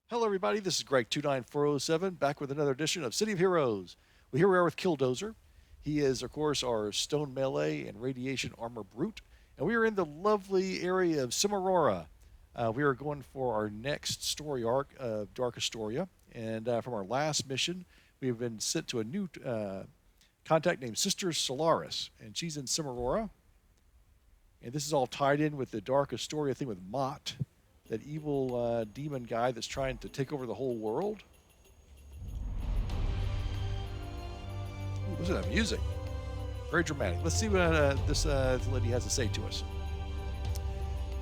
Hello, everybody. This is Greg29407 back with another edition of City of Heroes. Here we are with Killdozer. He is, of course, our stone melee and radiation armor brute. And we are in the lovely area of Cimerora. We are going for our next story arc of Dark Astoria. And from our last mission, we have been sent to a new contact named Sister Solaris. And she's in Cimerora. And this is all tied in with the Dark Astoria thing with Mot, that evil demon guy that's trying to take over the whole world. Ooh, listen to that music. Very dramatic. Let's see what this lady has to say to us.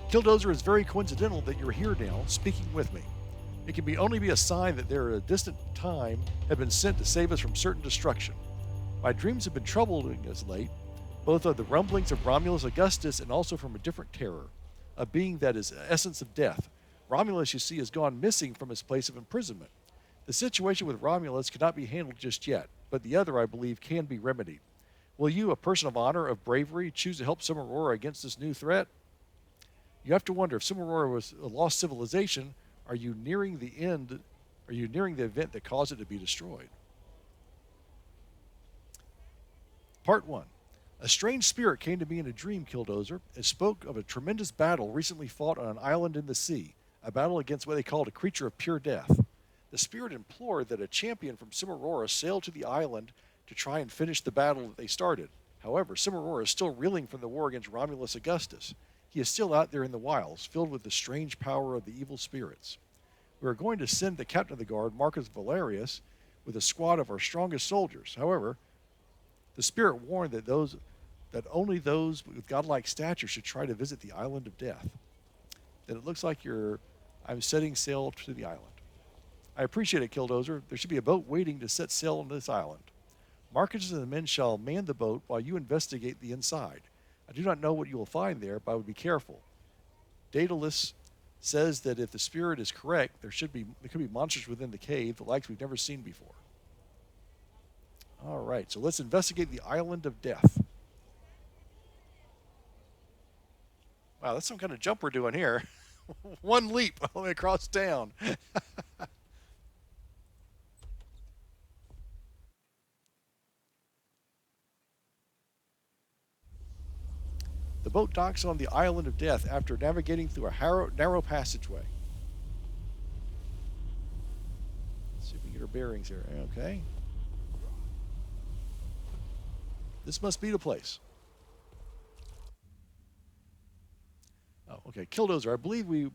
Killdozer, is very coincidental that you're here now, speaking with me. It can only be a sign that there at a distant time have been sent to save us from certain destruction. My dreams have been troubling us late, both of the rumblings of Romulus Augustus and also from a different terror, a being that is essence of death. Romulus, you see, has gone missing from his place of imprisonment. The situation with Romulus cannot be handled just yet, but the other, I believe, can be remedied. Will you, a person of honor, of bravery, choose to help Cimerora against this new threat? You have to wonder, if Cimerora was a lost civilization, are you nearing the end? Are you nearing the event that caused it to be destroyed? Part 1. A strange spirit came to me in a dream, Killdozer. It spoke of a tremendous battle recently fought on an island in the sea, a battle against what they called a creature of pure death. The spirit implored that a champion from Cimerora sail to the island to try and finish the battle that they started. However, Cimerora is still reeling from the war against Romulus Augustus. He is still out there in the wilds, filled with the strange power of the evil spirits. We are going to send the captain of the guard, Marcus Valerius, with a squad of our strongest soldiers. However, the spirit warned that only those with godlike stature should try to visit the island of death. Then it looks like I'm setting sail to the island. I appreciate it, Killdozer. There should be a boat waiting to set sail on this island. Marcus and the men shall man the boat while you investigate the inside. I do not know what you will find there, but I would be careful. Daedalus says that if the spirit is correct, there could be monsters within the cave, the likes we've never seen before. All right, so let's investigate the island of death. Wow, that's some kind of jump we're doing here. One leap all the way across town. The boat docks on the island of death after navigating through a narrow passageway. Let's see if we can get our bearings here. Okay. This must be the place. Oh, okay. Killdozer, I believe we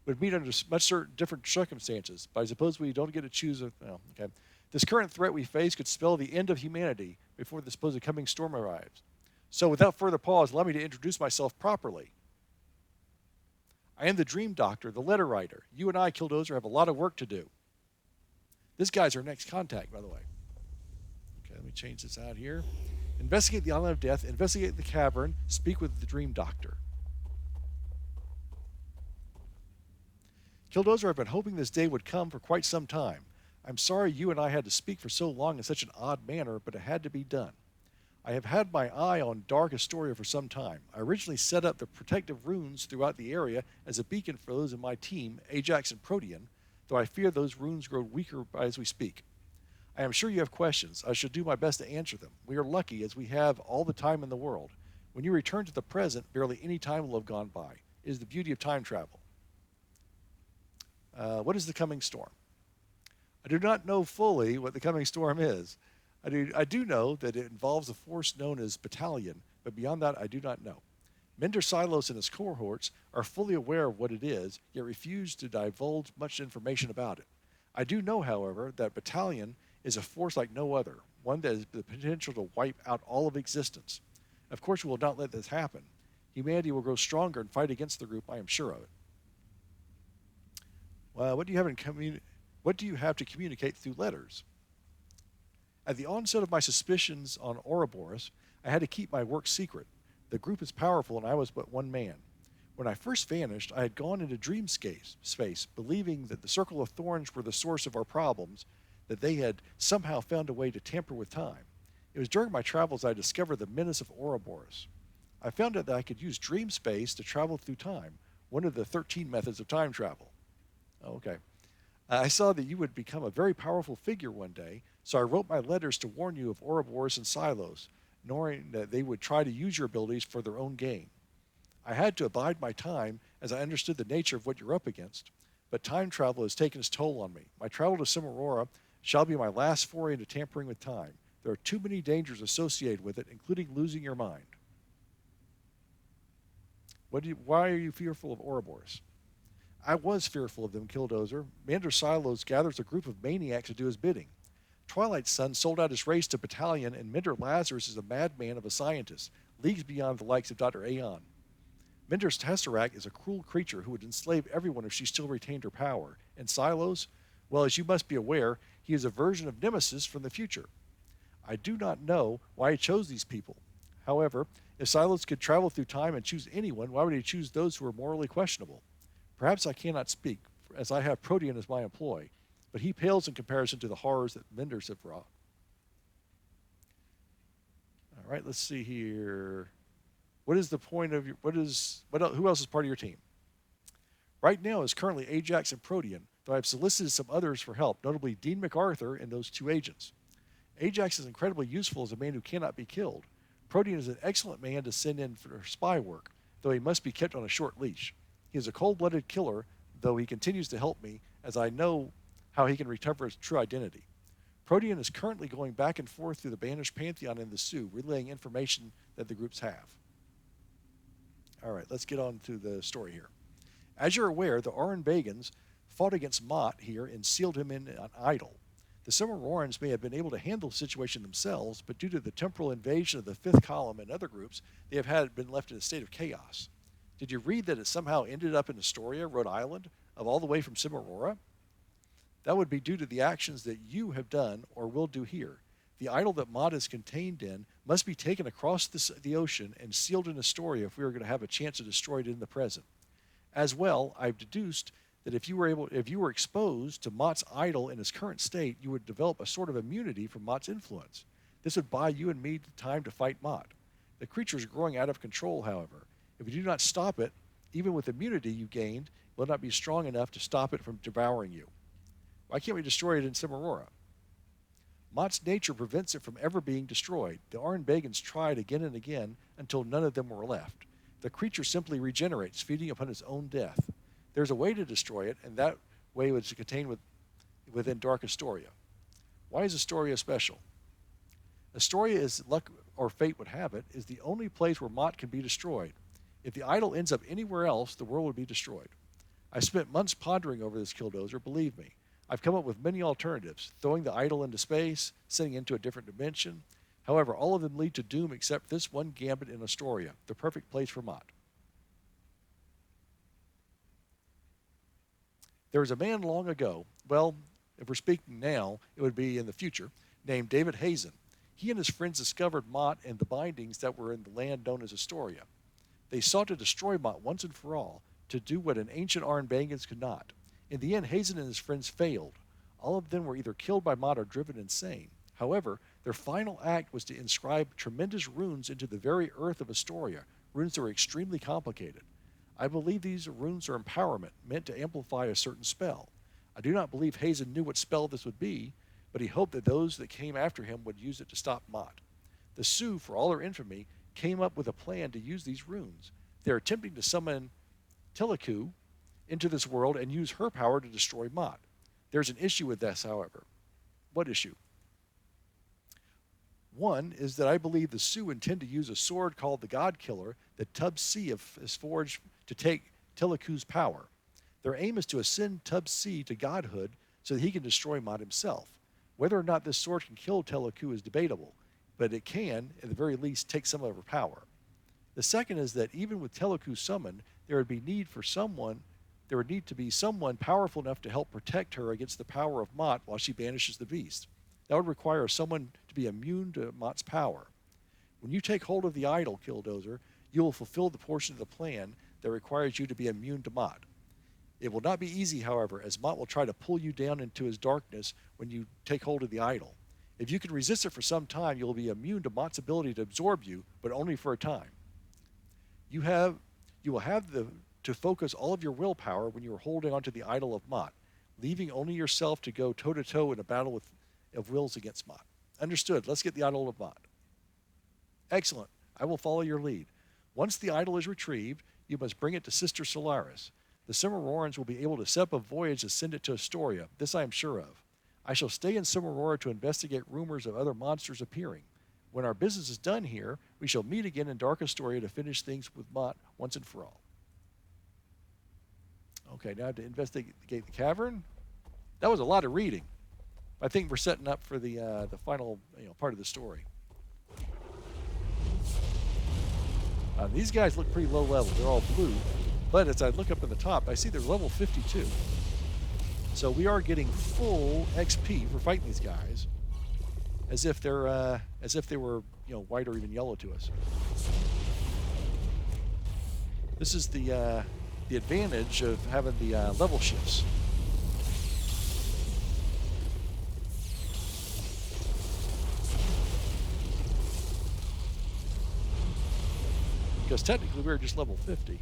would meet under much different circumstances, but I suppose we don't get to choose. Okay. This current threat we face could spell the end of humanity before the supposed coming storm arrives. So without further pause, allow me to introduce myself properly. I am the Dream Doctor, the letter writer. You and I, Killdozer, have a lot of work to do. This guy's our next contact, by the way. Okay, let me change this out here. Investigate the island of death, investigate the cavern, speak with the Dream Doctor. Killdozer, I've been hoping this day would come for quite some time. I'm sorry you and I had to speak for so long in such an odd manner, but it had to be done. I have had my eye on Dark Astoria for some time. I originally set up the protective runes throughout the area as a beacon for those in my team, Ajax and Protean, though I fear those runes grow weaker as we speak. I am sure you have questions. I shall do my best to answer them. We are lucky as we have all the time in the world. When you return to the present, barely any time will have gone by. It is the beauty of time travel. What is the coming storm? I do not know fully what the coming storm is. I do know that it involves a force known as Battalion, but beyond that, I do not know. Mender Silos and his cohorts are fully aware of what it is, yet refuse to divulge much information about it. I do know, however, that Battalion is a force like no other, one that has the potential to wipe out all of existence. Of course, we will not let this happen. Humanity will grow stronger and fight against the group, I am sure of it. Well, what do you have to communicate through letters? At the onset of my suspicions on Ouroboros, I had to keep my work secret. The group is powerful and I was but one man. When I first vanished, I had gone into space, believing that the Circle of Thorns were the source of our problems, that they had somehow found a way to tamper with time. It was during my travels I discovered the menace of Ouroboros. I found out that I could use dream space to travel through time, one of the 13 methods of time travel. Okay. I saw that you would become a very powerful figure one day, so I wrote my letters to warn you of Ouroboros and Silos, knowing that they would try to use your abilities for their own gain. I had to abide my time as I understood the nature of what you're up against, but time travel has taken its toll on me. My travel to Cimerora shall be my last foray into tampering with time. There are too many dangers associated with it, including losing your mind. Why are you fearful of Ouroboros? I was fearful of them, Killdozer. Mander Silos gathers a group of maniacs to do his bidding. Twilight Sun sold out his race to Battalion, and Minder Lazarus is a madman of a scientist, leagues beyond the likes of Dr. Aeon. Minder's Tesseract is a cruel creature who would enslave everyone if she still retained her power. And Silos? Well, as you must be aware, he is a version of Nemesis from the future. I do not know why he chose these people. However, if Silos could travel through time and choose anyone, why would he choose those who are morally questionable? Perhaps I cannot speak, as I have Protean as my employee, but he pales in comparison to the horrors that Minders have wrought. All right, let's see here. What is the point of your, who else is part of your team? Right now is currently Ajax and Protean, though I have solicited some others for help, notably Dean MacArthur and those two agents. Ajax is incredibly useful as a man who cannot be killed. Protean is an excellent man to send in for spy work, though he must be kept on a short leash. He is a cold-blooded killer, though he continues to help me, as I know how he can recover his true identity. Protean is currently going back and forth through the banished Pantheon in the Sioux, relaying information that the groups have. All right, let's get on to the story here. As you're aware, the Aranbagans fought against Mot here and sealed him in an idol. The Cimerorans may have been able to handle the situation themselves, but due to the temporal invasion of the Fifth Column and other groups, they have been left in a state of chaos. Did you read that it somehow ended up in Astoria, Rhode Island, of all the way from Cimerora? That would be due to the actions that you have done or will do here. The idol that Mot is contained in must be taken across the ocean and sealed in Astoria if we are going to have a chance to destroy it in the present. As well, I've deduced that if you were exposed to Mot's idol in its current state, you would develop a sort of immunity from Mot's influence. This would buy you and me the time to fight Mot. The creature is growing out of control, however. If you do not stop it, even with immunity you gained, it will not be strong enough to stop it from devouring you. Why can't we destroy it in Cimerora? Mot's nature prevents it from ever being destroyed. The Aranbagans tried again and again until none of them were left. The creature simply regenerates, feeding upon its own death. There's a way to destroy it, and that way is contained within Dark Astoria. Why is Astoria special? Astoria, as luck or fate would have it, is the only place where Mot can be destroyed. If the idol ends up anywhere else, the world would be destroyed. I spent months pondering over this, Killdozer, believe me. I've come up with many alternatives, throwing the idol into space, sending it into a different dimension. However, all of them lead to doom except this one gambit in Astoria, the perfect place for Mot. There was a man long ago, well, if we're speaking now, it would be in the future, named David Hazen. He and his friends discovered Mot and the bindings that were in the land known as Astoria. They sought to destroy Mot once and for all, to do what an ancient Aranbagans could not. In the end, Hazen and his friends failed. All of them were either killed by Mot or driven insane. However, their final act was to inscribe tremendous runes into the very earth of Astoria, runes that were extremely complicated. I believe these runes are empowerment, meant to amplify a certain spell. I do not believe Hazen knew what spell this would be, but he hoped that those that came after him would use it to stop Mot. The Sioux, for all their infamy, came up with a plan to use these runes. They are attempting to summon Teleku into this world and use her power to destroy Mot. There's an issue with this, however. What issue? One is that I believe the Sioux intend to use a sword called the God Killer that Tub C has forged to take Teleku's power. Their aim is to ascend Tub C to godhood so that he can destroy Mot himself. Whether or not this sword can kill Teleku is debatable, but it can, at the very least, take some of her power. The second is that even with Teleku summoned, there would need to be someone powerful enough to help protect her against the power of Mot while she banishes the beast. That would require someone to be immune to Mot's power. When you take hold of the idol, Killdozer, you will fulfill the portion of the plan that requires you to be immune to Mot. It will not be easy, however, as Mot will try to pull you down into his darkness when you take hold of the idol. If you can resist it for some time, you will be immune to Mot's ability to absorb you, but only for a time. You will have to focus all of your willpower when you are holding onto the idol of Mot. leaving only yourself to go toe-to-toe in a battle of wills against Mot. Understood. Let's get the Idol of Mot. Excellent. I will follow your lead. Once the idol is retrieved, you must bring it to Sister Solaris. The Cimerorans will be able to set up a voyage to send it to Astoria. This I am sure of. I shall stay in Cimerora to investigate rumors of other monsters appearing. When our business is done here, we shall meet again in Dark Astoria to finish things with Mot once and for all. Okay, now to investigate the cavern. That was a lot of reading. I think we're setting up for the final part of the story. These guys look pretty low level. They're all blue. But as I look up in the top, I see they're level 52. So we are getting full XP for fighting these guys, as if they were white or even yellow to us. This is the advantage of having the level shifts. Because technically we're just level 50.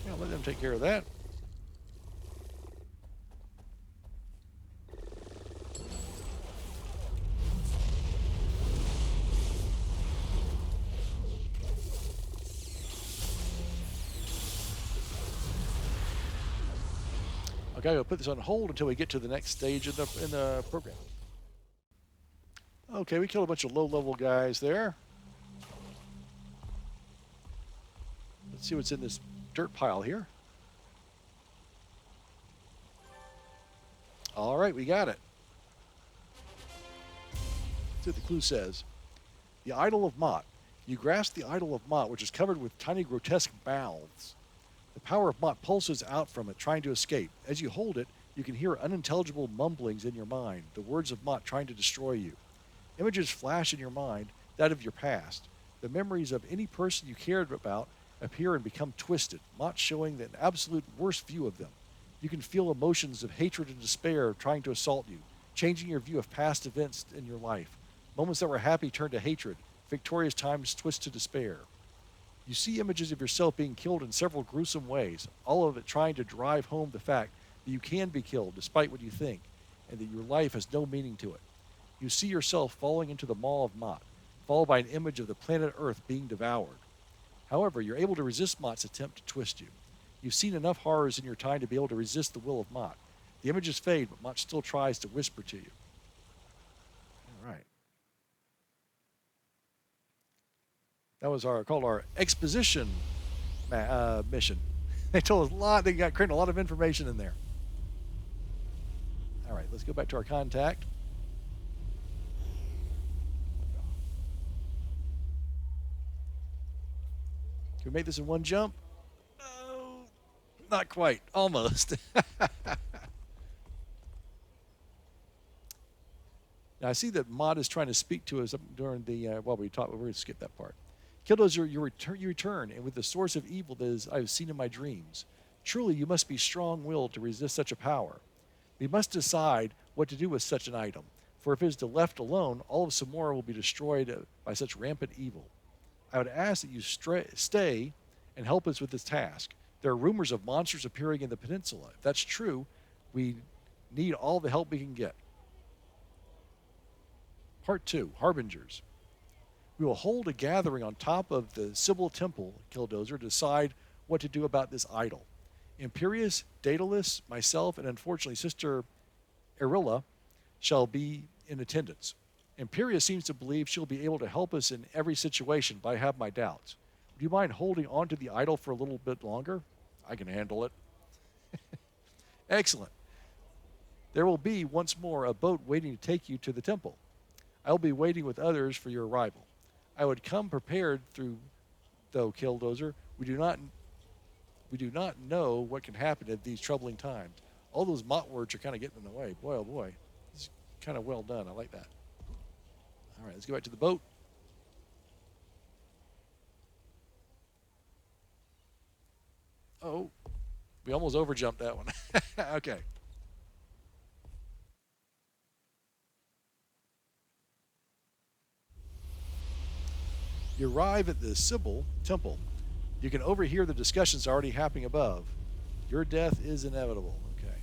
Yeah, let them take care of that. Okay, I'll put this on hold until we get to the next stage in the program. Okay, we killed a bunch of low-level guys there. Let's see what's in this dirt pile here. All right, we got it. Let's see what the clue says. The Idol of Mot. You grasp the Idol of Mot, which is covered with tiny grotesque mouths. The power of Mot pulses out from it, trying to escape. As you hold it, you can hear unintelligible mumblings in your mind, the words of Mot trying to destroy you. Images flash in your mind, that of your past. The memories of any person you cared about appear and become twisted, Mot showing an absolute worst view of them. You can feel emotions of hatred and despair trying to assault you, changing your view of past events in your life. Moments that were happy turn to hatred, victorious times twist to despair. You see images of yourself being killed in several gruesome ways, all of it trying to drive home the fact that you can be killed despite what you think, and that your life has no meaning to it. You see yourself falling into the maw of Mot, followed by an image of the planet Earth being devoured. However, you're able to resist Mot's attempt to twist you. You've seen enough horrors in your time to be able to resist the will of Mot. The images fade, but Mot still tries to whisper to you. All right. That was called our exposition mission. They told us a lot. They got created a lot of information in there. All right, let's go back to our contact. Can we make this in one jump? No, not quite. Almost. Now I see that Mot is trying to speak to us during the while we talk. We're going to skip that part. Killdozer, you return, and with the source of evil that is I have seen in my dreams. Truly, you must be strong-willed to resist such a power. We must decide what to do with such an item, for if it is left alone, all of Cimerora will be destroyed by such rampant evil. I would ask that you stay and help us with this task. There are rumors of monsters appearing in the peninsula. If that's true, we need all the help we can get. Part 2, Harbingers. We will hold a gathering on top of the Sibyl Temple, Killdozer, to decide what to do about this idol. Imperius, Daedalus, myself, and unfortunately Sister Arilla shall be in attendance. Imperius seems to believe she'll be able to help us in every situation, but I have my doubts. Do you mind holding on to the idol for a little bit longer? I can handle it. Excellent. There will be, once more, a boat waiting to take you to the temple. I will be waiting with others for your arrival. I would come prepared though, Killdozer. We do not know what can happen at these troubling times. All those Mot words are kind of getting in the way. Boy, oh boy. This is kind of well done. I like that. All right, let's go back to the boat. Oh, we almost overjumped that one. Okay. You arrive at the Sibyl Temple. You can overhear the discussions already happening above. Your death is inevitable. Okay.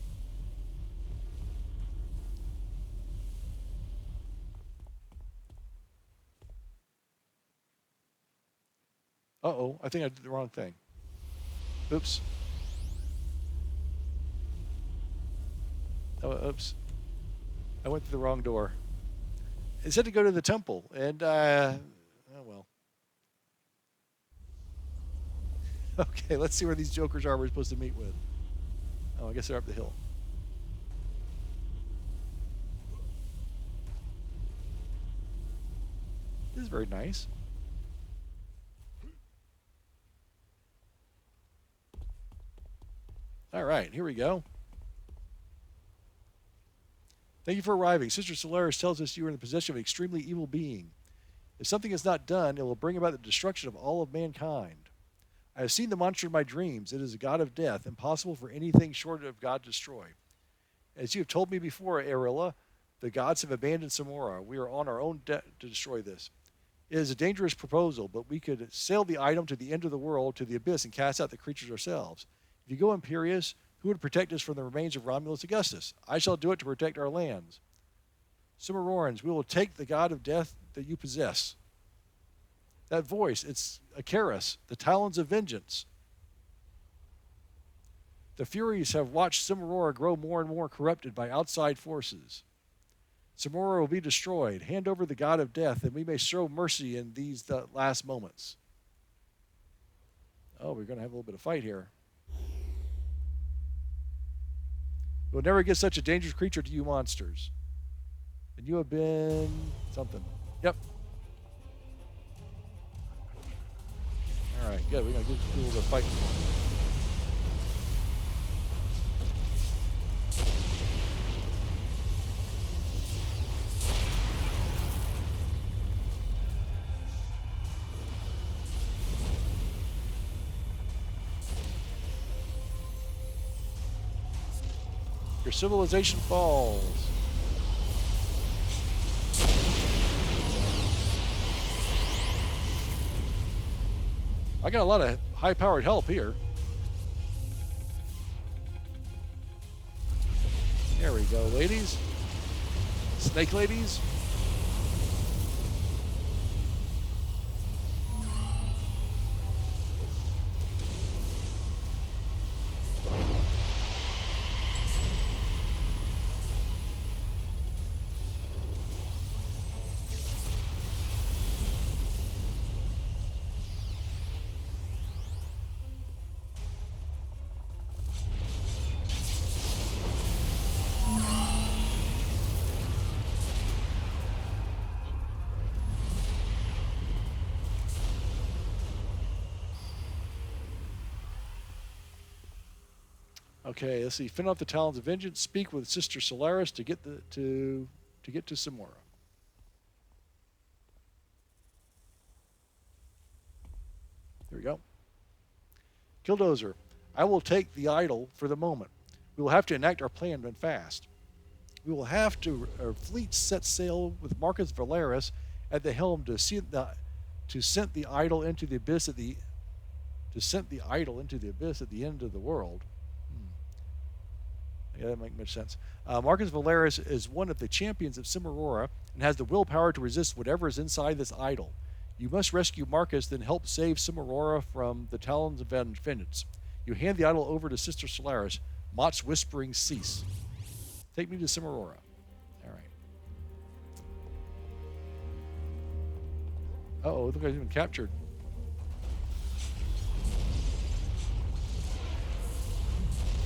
Uh-oh, I think I did the wrong thing. Oops. Oh, oops. I went through the wrong door. It said to go to the temple, and, oh well. Okay, let's see where these jokers are we're supposed to meet with. Oh, I guess they're up the hill. This is very nice. All right, here we go. Thank you for arriving. Sister Solaris tells us you are in the possession of an extremely evil being. If something is not done, it will bring about the destruction of all of mankind. I have seen the monster in my dreams. It is a god of death, impossible for anything short of God to destroy. As you have told me before, Arilla, the gods have abandoned Cimerora. We are on our own to destroy this. It is a dangerous proposal, but we could sail the item to the end of the world, to the abyss, and cast out the creatures ourselves. If you go imperious, who would protect us from the remains of Romulus Augustus? I shall do it to protect our lands. Cimerorans, we will take the god of death that you possess. That voice, it's Icarus, the talons of vengeance. The Furies have watched Cimerora grow more and more corrupted by outside forces. Cimerora will be destroyed. Hand over the god of death, and we may show mercy in these last moments. Oh, we're going to have a little bit of fight here. We'll never give such a dangerous creature to you monsters. And you have been something. Yep. All right, good. We're going to do a little bit of fighting. Your civilization falls. I got a lot of high-powered help here. There we go, ladies. Snake ladies. Okay, let's see. Fend off the talons of vengeance. Speak with Sister Solaris to get to Cimerora. Here we go. Killdozer, I will take the idol for the moment. We will have to enact our plan and fast. We will have to our fleet set sail with Marcus Valeris at the helm to send the idol into the abyss at the end of the world. Yeah, that makes much sense. Marcus Valeris is one of the champions of Cimerora and has the willpower to resist whatever is inside this idol. You must rescue Marcus, then help save Cimerora from the talons of vengeance. You hand the idol over to Sister Solaris. Mot's whispering cease. Take me to Cimerora. All right. Uh-oh, look like he's been captured.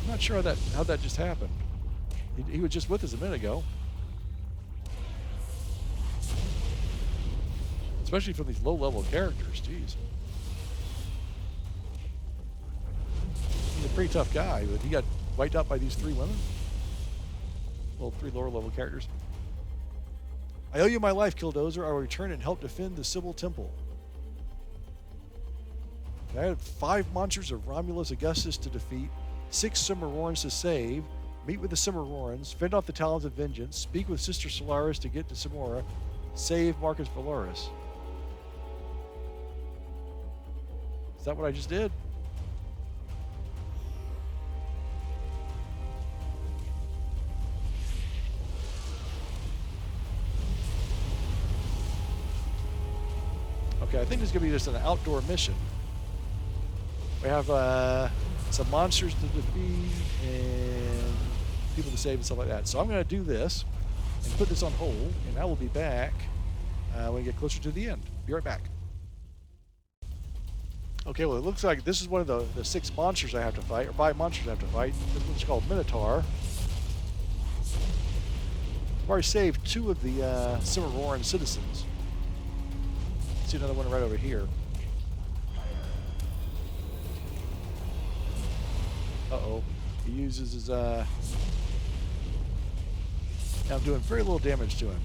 I'm not sure how that just happened. He was just with us a minute ago. Especially from these low-level characters, jeez. He's a pretty tough guy, but he got wiped out by these three women. Well, three lower-level characters. I owe you my life, Killdozer. I will return and help defend the Sibyl Temple. I had 5 monsters of Romulus Augustus to defeat, 6 Cimerorans to save, meet with the Cimerorans, fend off the talons of vengeance, speak with Sister Solaris to get to Cimerora, save Marcus Valeris. Is that what I just did? Okay, I think it's going to be just an outdoor mission. We have some monsters to defeat and people to save and stuff like that. So I'm going to do this and put this on hold, and I will be back when we get closer to the end. Be right back. Okay, well, it looks like this is one of the 6 monsters I have to fight, or 5 monsters I have to fight. This one's called Minotaur. I've already saved 2 of the Cimeroran citizens. See another one right over here. Uh-oh. He uses his, now I'm doing very little damage to him.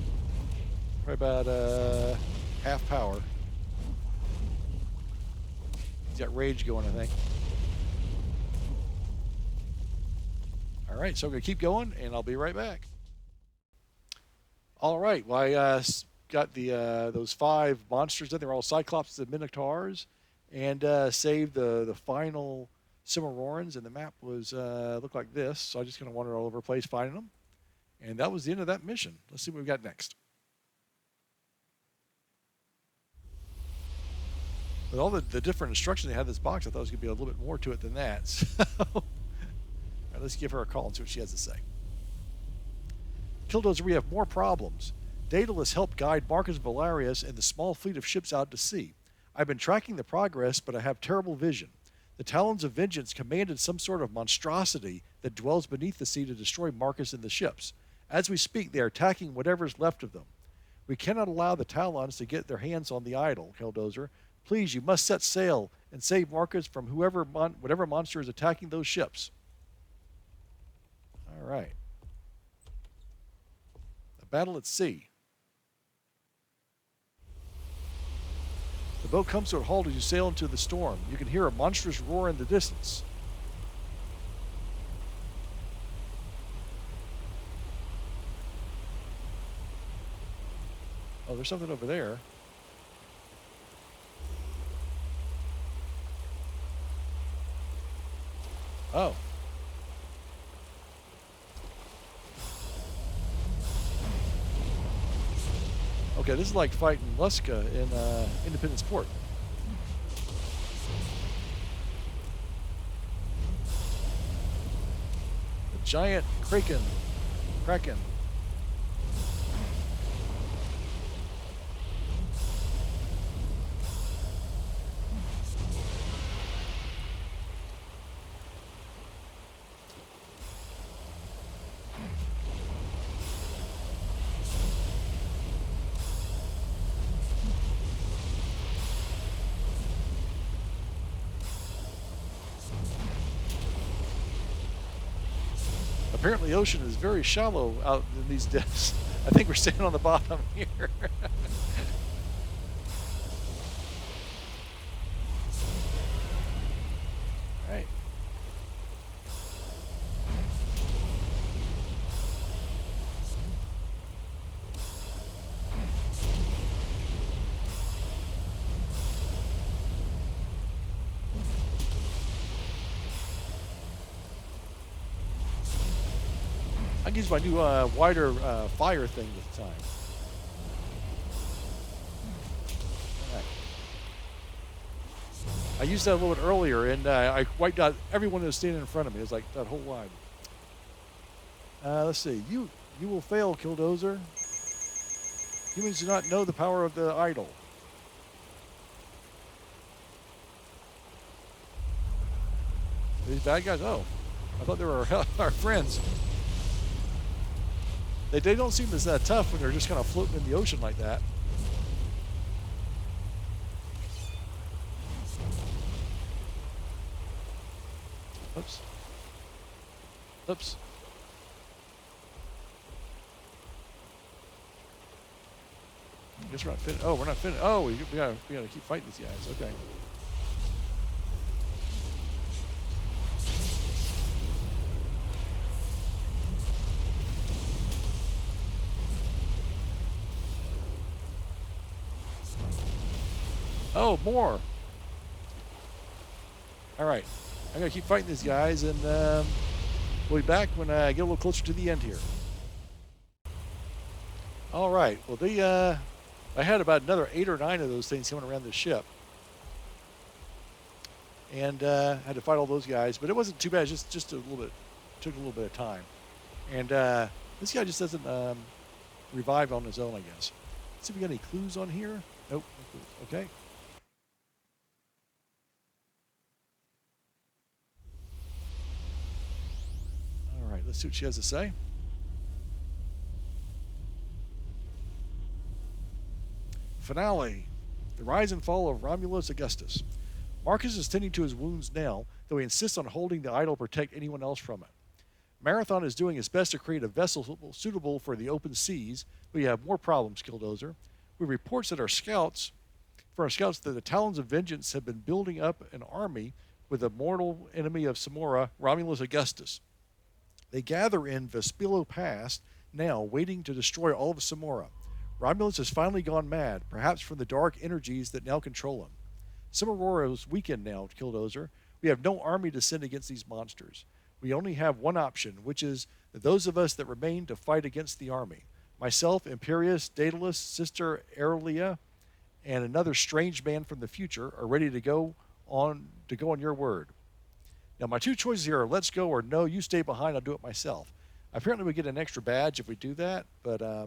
Probably about half power. He's got rage going, I think. All right, so I'm going to keep going, and I'll be right back. All right, well, I got the those 5 monsters in. They're all Cyclops and Minotaurs, and saved the final Cimerorans, and the map was looked like this. So I just kind of wandered all over the place finding them, and that was the end of that mission. Let's see what we got next. With all the different instructions they had in this box, I thought there was going to be a little bit more to it than that. So, all right, let's give her a call and see what she has to say. Killdozer, we have more problems. Daedalus helped guide Marcus Valerius and the small fleet of ships out to sea. I've been tracking the progress, but I have terrible vision. The Talons of Vengeance commanded some sort of monstrosity that dwells beneath the sea to destroy Marcus and the ships. As we speak, they are attacking whatever is left of them. We cannot allow the Talons to get their hands on the idol, Killdozer. Please, you must set sail and save Marcus from whatever monster is attacking those ships. All right. A battle at sea. The boat comes to a halt as you sail into the storm. You can hear a monstrous roar in the distance. Oh, there's something over there. Oh. Okay, this is like fighting Luska in Independence Port. The giant Kraken. Apparently, the ocean is very shallow out in these depths. I think we're standing on the bottom here. All right. I can use my new wider fire thing this time. All right. I used that a little bit earlier, and I wiped out everyone that was standing in front of me. It was like that whole line. Let's see. You will fail, Killdozer. Humans do not know the power of the idol. These bad guys? Oh, I thought they were our friends. They don't seem as tough when they're just kind of floating in the ocean like that. Oops. Oops. I guess we're not finished. Oh, we're not finished. Oh, we gotta keep fighting these guys. Okay. Oh, more. All right. I'm going to keep fighting these guys, and we'll be back when I get a little closer to the end here. All right. Well, I had about another 8 or 9 of those things coming around the ship. And had to fight all those guys, but it wasn't too bad. Just a little bit, took a little bit of time. And this guy just doesn't revive on his own, I guess. Let's see if we got any clues on here. Nope, no clues. Okay. All right, let's see what she has to say. Finale. The rise and fall of Romulus Augustus. Marcus is tending to his wounds now, though he insists on holding the idol to protect anyone else from it. Marathon is doing his best to create a vessel suitable for the open seas, but you have more problems, Killdozer. We have reports that our scouts that the Talons of Vengeance have been building up an army with the mortal enemy of Cimerora, Romulus Augustus. They gather in Vespillo Pass now, waiting to destroy all of Cimerora. Romulus has finally gone mad, perhaps from the dark energies that now control him. Cimerora is weakened now, Killdozer. We have no army to send against these monsters. We only have one option, which is that those of us that remain to fight against the army. Myself, Imperius, Daedalus, Sister Aurelia, and another strange man from the future are ready to go on your word. Now, my 2 choices here are let's go or no, you stay behind, I'll do it myself. Apparently, we get an extra badge if we do that, but I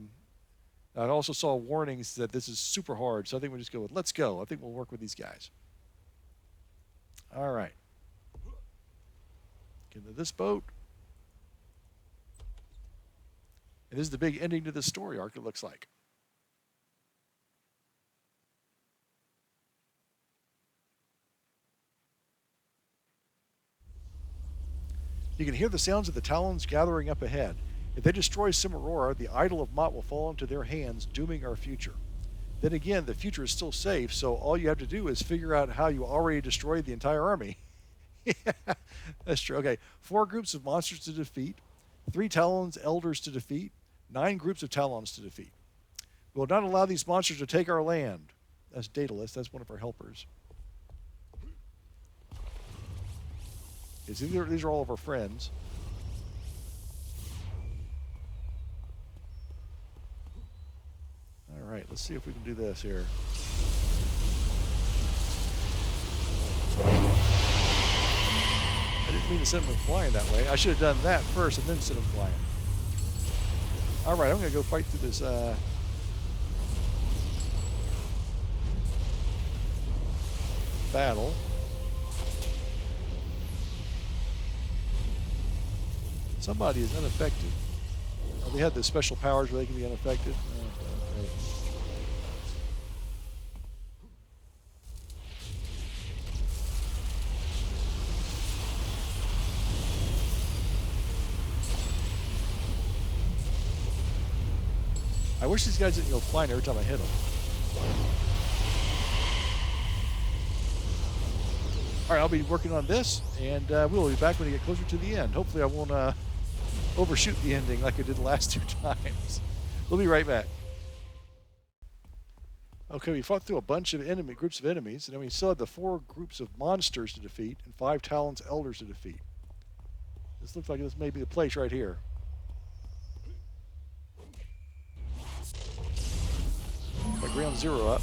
also saw warnings that this is super hard, so I think we'll just go with let's go. I think we'll work with these guys. All right. Get into this boat. And this is the big ending to this story arc, it looks like. You can hear the sounds of the Talons gathering up ahead. If they destroy Cimerora, the Idol of Mot will fall into their hands, dooming our future. Then again, the future is still safe, so all you have to do is figure out how you already destroyed the entire army. Yeah, that's true. Okay, 4 groups of monsters to defeat, 3 Talons elders to defeat, 9 groups of Talons to defeat. We will not allow these monsters to take our land. That's Daedalus. That's one of our helpers. These are all of our friends. All right, let's see if we can do this here. I didn't mean to send them flying that way. I should have done that first and then send them flying. All right, I'm going to go fight through this battle. Somebody is unaffected. Oh, they had the special powers where they can be unaffected. Okay. I wish these guys didn't go flying every time I hit them. All right, I'll be working on this, and we'll be back when we get closer to the end. Hopefully I won't overshoot the ending like I did the last 2 times. We'll be right back. Okay, we fought through a bunch of groups of enemies, and then we still had the 4 groups of monsters to defeat and 5 Talons elders to defeat. This looks like this may be the place right here. Got ground 0 up.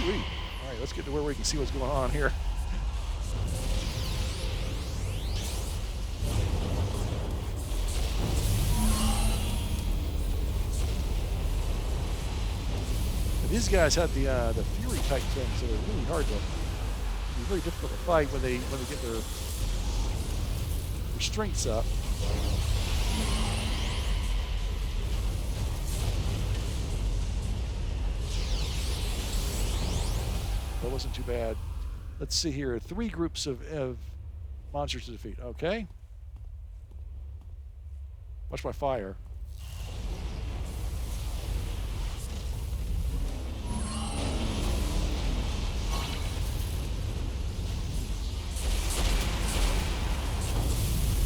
All right, let's get to where we can see what's going on here. And these guys had the Fury type things that are really hard to, be very difficult to fight when they get their strengths up. That wasn't too bad. Let's see here. 3 groups of monsters to defeat. Okay. Watch my fire.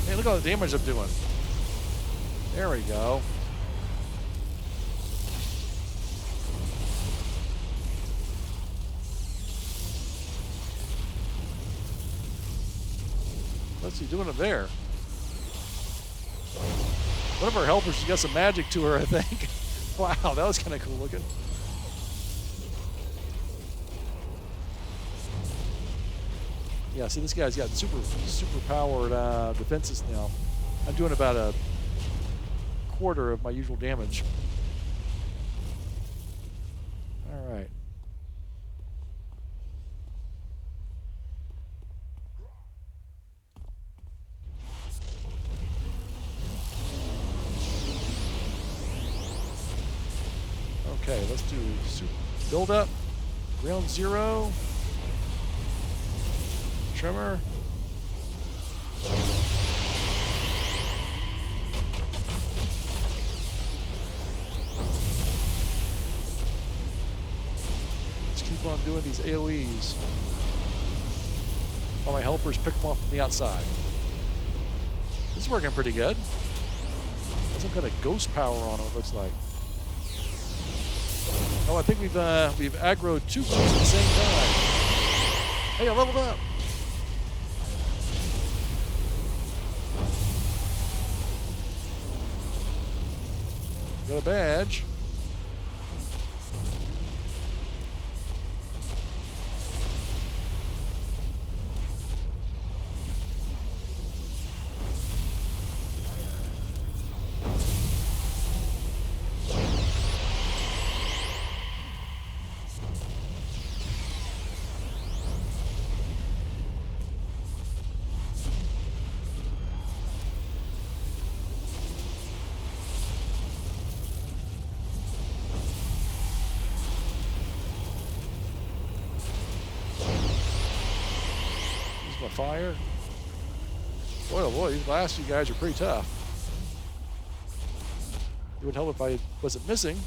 Hey, look at all the damage I'm doing. There we go. What's he doing up there? One of our helpers, she's got some magic to her, I think. Wow, that was kind of cool looking. Yeah, see, this guy's got super powered defenses now. I'm doing about a quarter of my usual damage. All right. Okay, let's do build up, ground zero, tremor. Let's keep on doing these AoEs while my helpers pick them off from the outside. This is working pretty good. Got some kind of ghost power on it, looks like. Oh, I think we've aggroed 2 groups at the same time. Hey, I leveled up. Got a badge. Fire. Boy, oh boy, these last few guys are pretty tough. It would help if I wasn't missing.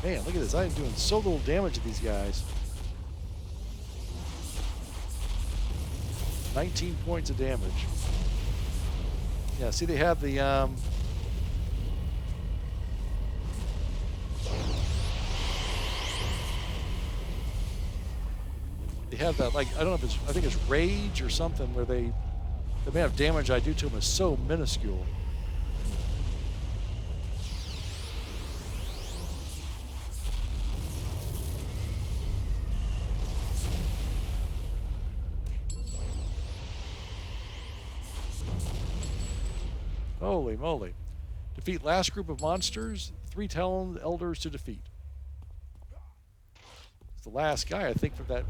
Man, look at this. I am doing so little damage to these guys. 19 points of damage. Yeah, see they have the they have that, like, I don't know if it's, I think it's rage or something, where the amount of damage I do to them is so minuscule. Holy moly. Defeat last group of monsters, 3 Talon elders to defeat. It's the last guy, I think, from that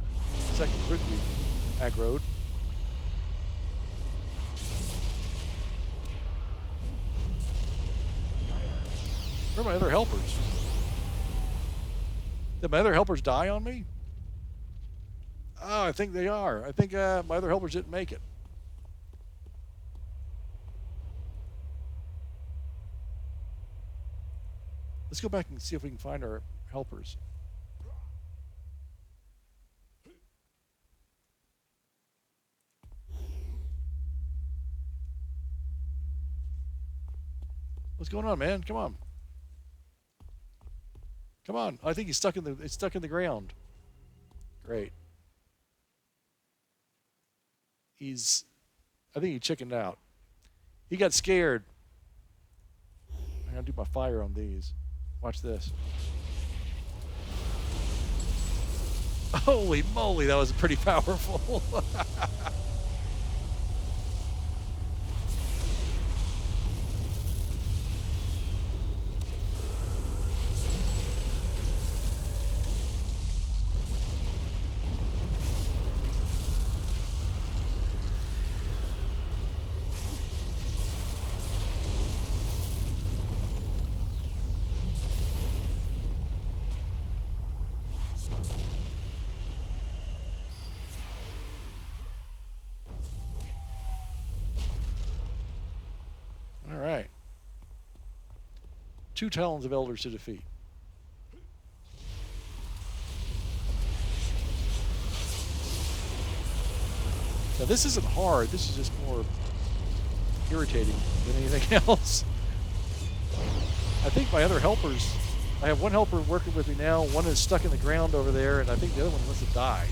second group we aggroed. Where are my other helpers? Did my other helpers die on me? Oh, I think they are. I think my other helpers didn't make it. Let's go back and see if we can find our helpers. What's going on, man? Come on. Come on. I think he's stuck in the, it's stuck in the ground. Great. I think he chickened out. He got scared. I'm gonna do my fire on these. Watch this. Holy moly, that was pretty powerful. All right. 2 Talons of Elders to defeat. Now, this isn't hard. This is just more irritating than anything else. I think my other helpers, I have one helper working with me now. One is stuck in the ground over there, and I think the other one must have died.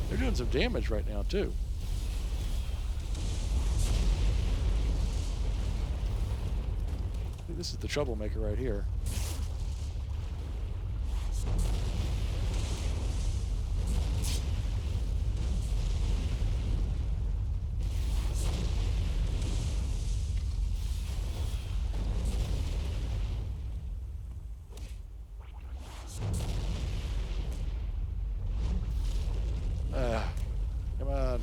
They're doing some damage right now, too. I think this is the troublemaker right here. Come on.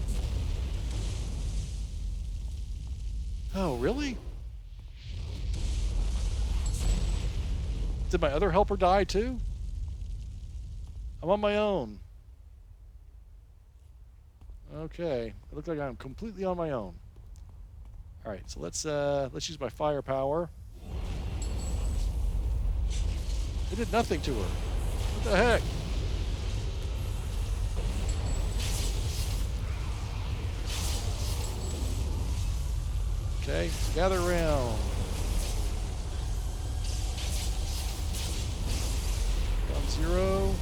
Oh, really? Did my other helper die too? I'm on my own. Okay. It looks like I'm completely on my own. All right, so let's use my firepower. It did nothing to her. What the heck? Okay, gather around. Ground zero.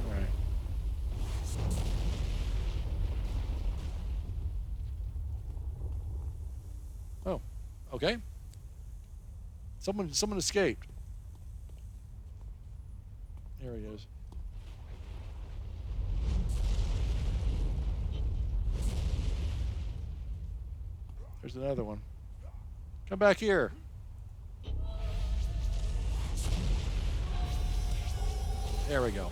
All right. Oh, okay. Someone escaped. There he is. There's another one. Come back here. There we go.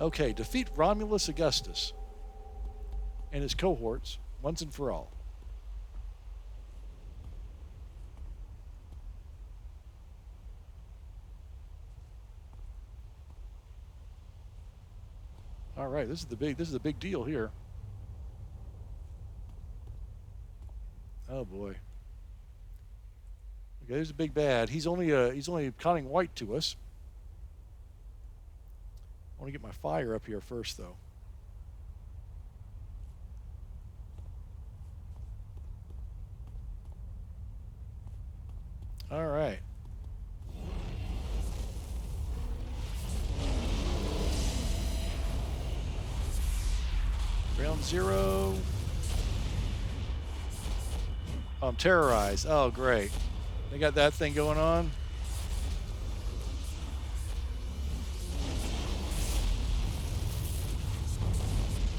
Okay, defeat Romulus Augustus and his cohorts once and for all. All right, this is the big deal here. Oh boy. Okay, there's a big bad. He's only conning white to us. I want to get my fire up here first, though. All right. Ground zero. I'm terrorized. Oh, great. They got that thing going on.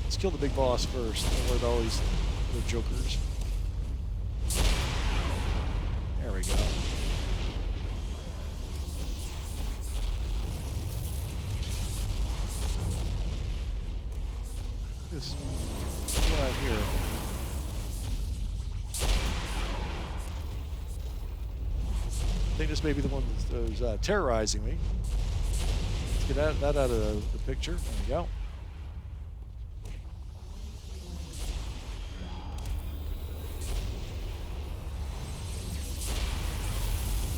Let's kill the big boss first. Don't worry about all these little jokers. There we go. This one here. I think this may be the one that's terrorizing me. Let's get that out of the picture. There we go.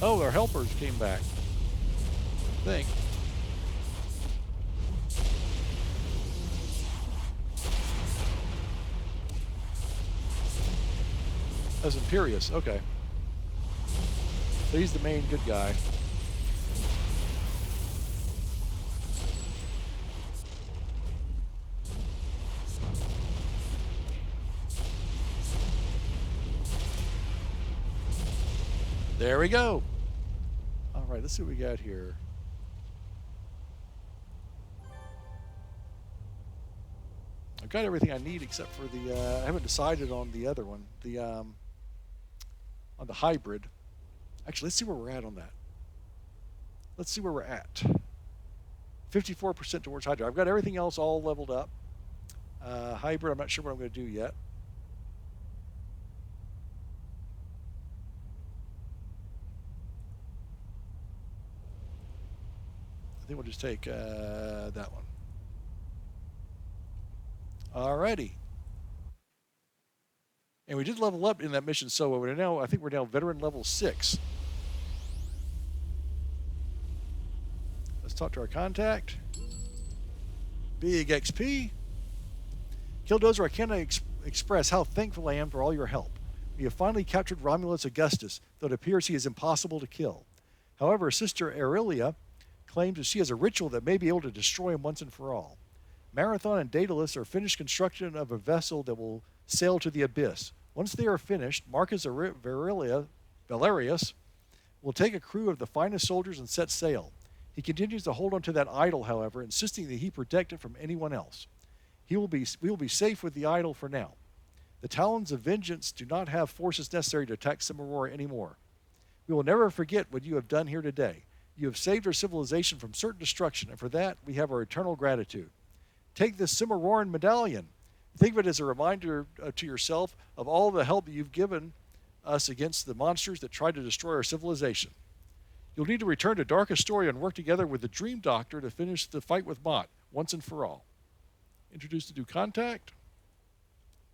Oh, our helpers came back. I think. That's Imperious. Okay. So he's the main good guy. There we go. All right, let's see what we got here. I've got everything I need except for the, I haven't decided on the other one, the, on the hybrid. Actually, let's see where we're at on that. Let's see where we're at. 54% towards Hydra. I've got everything else all leveled up. Hybrid, I'm not sure what I'm going to do yet. I think we'll just take that one. Alrighty. And we did level up in that mission, so I think we're now veteran level 6. Let's talk to our contact. Big XP. Killdozer, I cannot express how thankful I am for all your help. We have finally captured Romulus Augustus, though it appears he is impossible to kill. However, Sister Aurelia claims that she has a ritual that may be able to destroy him once and for all. Marathon and Daedalus are finished construction of a vessel that will sail to the abyss. Once they are finished, Marcus Valerius will take a crew of the finest soldiers and set sail. He continues to hold on to that idol, however, insisting that he protect it from anyone else. We will be safe with the idol for now. The Talons of Vengeance do not have forces necessary to attack Cimerora anymore. We will never forget what you have done here today. You have saved our civilization from certain destruction, and for that we have our eternal gratitude. Take this Cimeroran medallion. Think of it as a reminder to yourself of all the help that you've given us against the monsters that tried to destroy our civilization. You'll need to return to Dark Astoria and work together with the Dream Doctor to finish the fight with Mot once and for all. Introduce the new contact.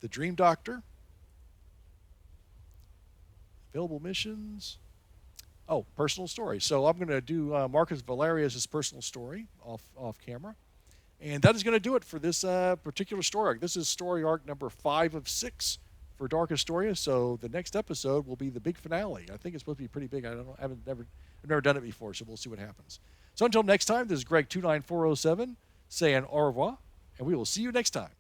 The Dream Doctor. Available missions. Oh, personal story. So I'm going to do Marcus Valerius' personal story off camera. And that is going to do it for this particular story arc. This is story arc number 5 of 6 for Dark Astoria. So the next episode will be the big finale. I think it's supposed to be pretty big. I've never done it before, so we'll see what happens. So until next time, this is Greg29407 saying au revoir, and we will see you next time.